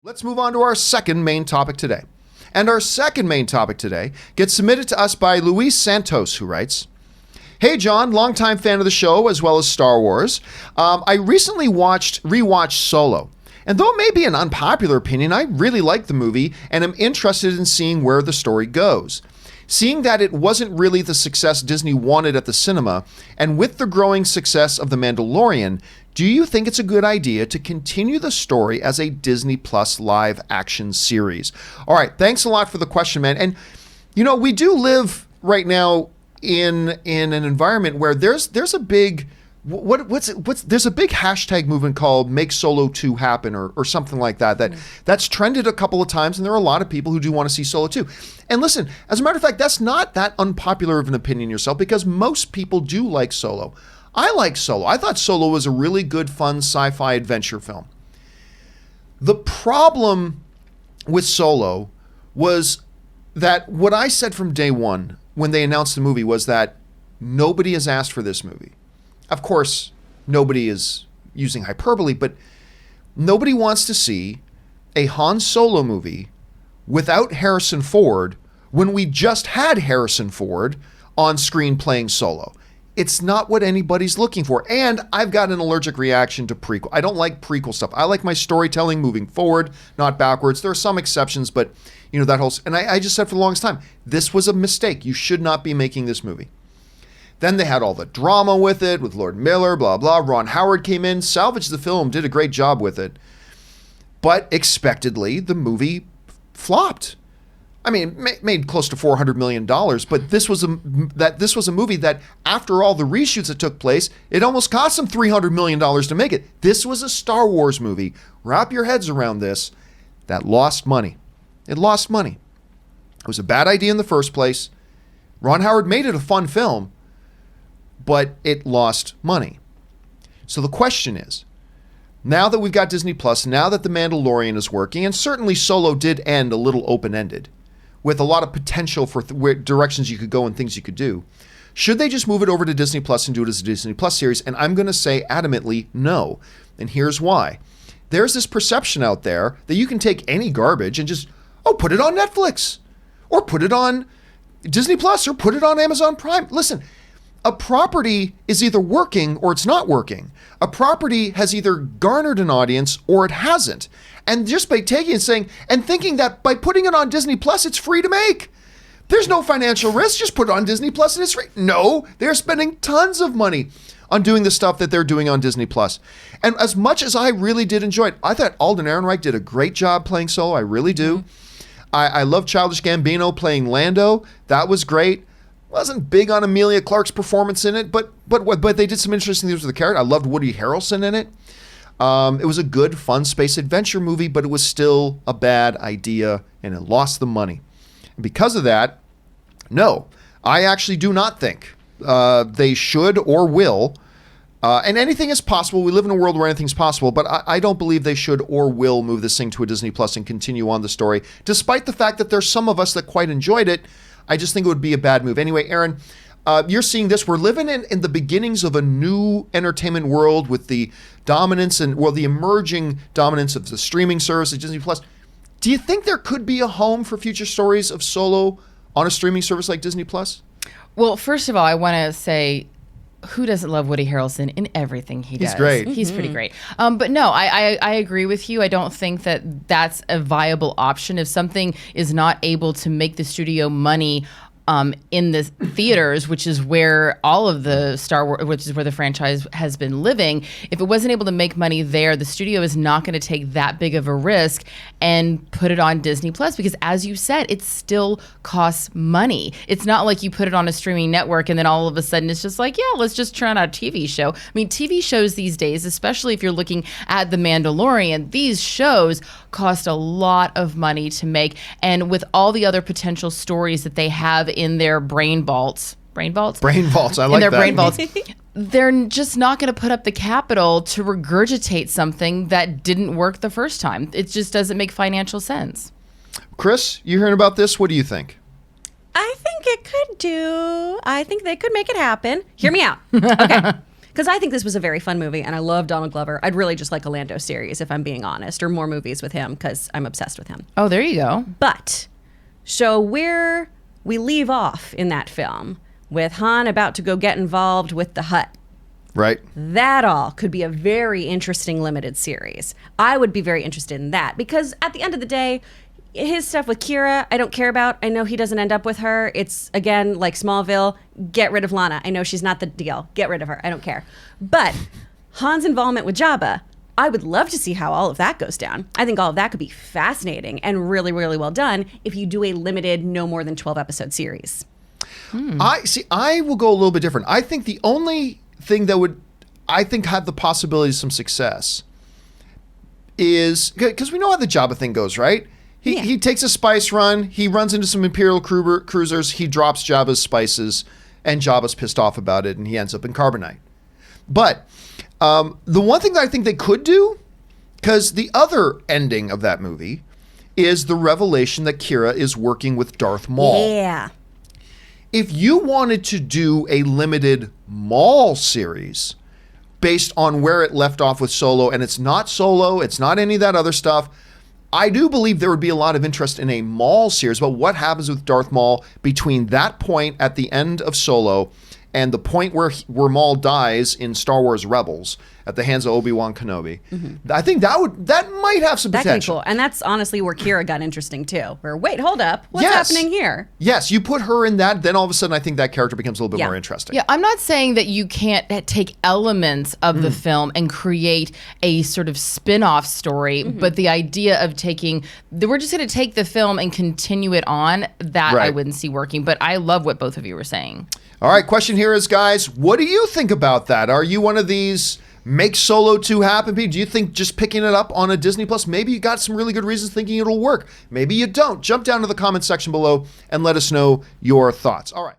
Let's move on to our second main topic today. And our second main topic today gets submitted to us by Luis Santos, who writes, "Hey John, longtime fan of the show as well as Star Wars. I recently rewatched Solo. And though it may be an unpopular opinion, I really like the movie and am interested in seeing where the story goes. Seeing that it wasn't really the success Disney wanted at the cinema, and with the growing success of The Mandalorian, do you think it's a good idea to continue the story as a Disney Plus live action series?" All right, thanks a lot for the question, man. And you know, we do live right now in an environment where there's a big there's a big hashtag movement called Make Solo 2 happen or something like that's trended a couple of times, and there are a lot of people who do want to see Solo 2. And listen, as a matter of fact, that's not that unpopular of an opinion yourself, because most people do like Solo. I like Solo. I thought Solo was a really good, fun sci-fi adventure film. The problem with Solo was that what I said from day one when they announced the movie was that nobody has asked for this movie. Of course, nobody is using hyperbole, but nobody wants to see a Han Solo movie without Harrison Ford when we just had Harrison Ford on screen playing Solo. It's not what anybody's looking for. And I've got an allergic reaction to prequel. I don't like prequel stuff. I like my storytelling moving forward, not backwards. There are some exceptions, but you know, that whole, and I just said for the longest time, this was a mistake. You should not be making this movie. Then they had all the drama with it, with Lord Miller, blah, blah. Ron Howard came in, salvaged the film, did a great job with it. But expectedly, the movie flopped. I mean, made close to $400 million, but this was a movie that, after all the reshoots that took place, it almost cost them $300 million to make it. This was a Star Wars movie. Wrap your heads around this. That lost money. It lost money. It was a bad idea in the first place. Ron Howard made it a fun film, but it lost money. So the question is, now that we've got Disney Plus, now that The Mandalorian is working, and certainly Solo did end a little open-ended, with a lot of potential for directions you could go and things you could do, should they just move it over to Disney Plus and do it as a Disney Plus series? And I'm going to say adamantly no. And here's why. There's this perception out there that you can take any garbage and just, put it on Netflix, or put it on Disney Plus, or put it on Amazon Prime. Listen, a property is either working or it's not working. A property has either garnered an audience or it hasn't. And just by taking and saying, and thinking that by putting it on Disney Plus, it's free to make. There's no financial risk. Just put it on Disney Plus and it's free. No, they're spending tons of money on doing the stuff that they're doing on Disney Plus. And as much as I really did enjoy it, I thought Alden Ehrenreich did a great job playing Solo. I really do. Mm-hmm. I love Childish Gambino playing Lando. That was great. Wasn't big on Emilia Clarke's performance in it, but they did some interesting things with the character. I loved Woody Harrelson in it. It was a good, fun space adventure movie, but it was still a bad idea, and it lost the money. And because of that, no, I actually do not think they should or will. And anything is possible. We live in a world where anything's possible, but I don't believe they should or will move this thing to a Disney Plus and continue on the story, despite the fact that there's some of us that quite enjoyed it. I just think it would be a bad move. Anyway, Aaron, you're seeing this. We're living in the beginnings of a new entertainment world with the dominance and, well, the emerging dominance of the streaming service, Disney Plus. Do you think there could be a home for future stories of Solo on a streaming service like Disney Plus? Well, first of all, I want to say, who doesn't love Woody Harrelson in everything he does? He's great. He's pretty great. But no, I agree with you. I don't think that that's a viable option. If something is not able to make the studio money in the theaters, which is where all of the Star Wars, which is where the franchise has been living, if it wasn't able to make money there, the studio is not going to take that big of a risk and put it on Disney Plus, because as you said, it still costs money. It's not like you put it on a streaming network and then all of a sudden it's just like, yeah, let's just turn out a TV show. I mean, TV shows these days, especially if you're looking at The Mandalorian, these shows cost a lot of money to make. And with all the other potential stories that they have in their brain vaults, I like that. Brain vaults, they're just not going to put up the capital to regurgitate something that didn't work the first time. It just doesn't make financial sense. Chris, you hearing about this? What do you think? I think it could do. I think they could make it happen. Hear me out. Okay. because I think this was a very fun movie, and I love Donald Glover. I'd really just like a Lando series, if I'm being honest, or more movies with him, because I'm obsessed with him. Oh, there you go. But, so where we leave off in that film, with Han about to go get involved with the Hutt, Right. that all could be a very interesting limited series. I would be very interested in that, because at the end of the day, his stuff with Qi'ra, I don't care about. I know he doesn't end up with her. It's, again, like Smallville, get rid of Lana. I know she's not the deal. Get rid of her. I don't care. But Han's involvement with Jabba, I would love to see how all of that goes down. I think all of that could be fascinating and really, really well done if you do a limited, no more than 12 episode series. I will go a little bit different. I think the only thing that would, I think, have the possibility of some success is, because we know how the Jabba thing goes, right? He takes a spice run, he runs into some Imperial cruisers, he drops Jabba's spices, and Jabba's pissed off about it, and he ends up in Carbonite. But the one thing that I think they could do, because the other ending of that movie is the revelation that Qi'ra is working with Darth Maul. Yeah. If you wanted to do a limited Maul series based on where it left off with Solo, and it's not Solo, it's not any of that other stuff, I do believe there would be a lot of interest in a Maul series about what happens with Darth Maul between that point at the end of Solo and the point where Maul dies in Star Wars Rebels at the hands of Obi-Wan Kenobi. I think that might have some That could be potential. cool. And that's honestly where Qi'ra got interesting too. Where, wait, hold up. What's Yes. happening here? Yes, you put her in that, then all of a sudden I think that character becomes a little bit Yeah. more interesting. Yeah, I'm not saying that you can't take elements of the film and create a sort of spin-off story, but the idea of we're just going to take the film and continue it on, that I Right. wouldn't see working. But I love what both of you were saying. All right, question here is, guys, what do you think about that? Are you one of these make Solo 2 happen people? Do you think just picking it up on a Disney Plus, maybe you got some really good reasons thinking it'll work? Maybe you don't. Jump down to the comment section below and let us know your thoughts. All right.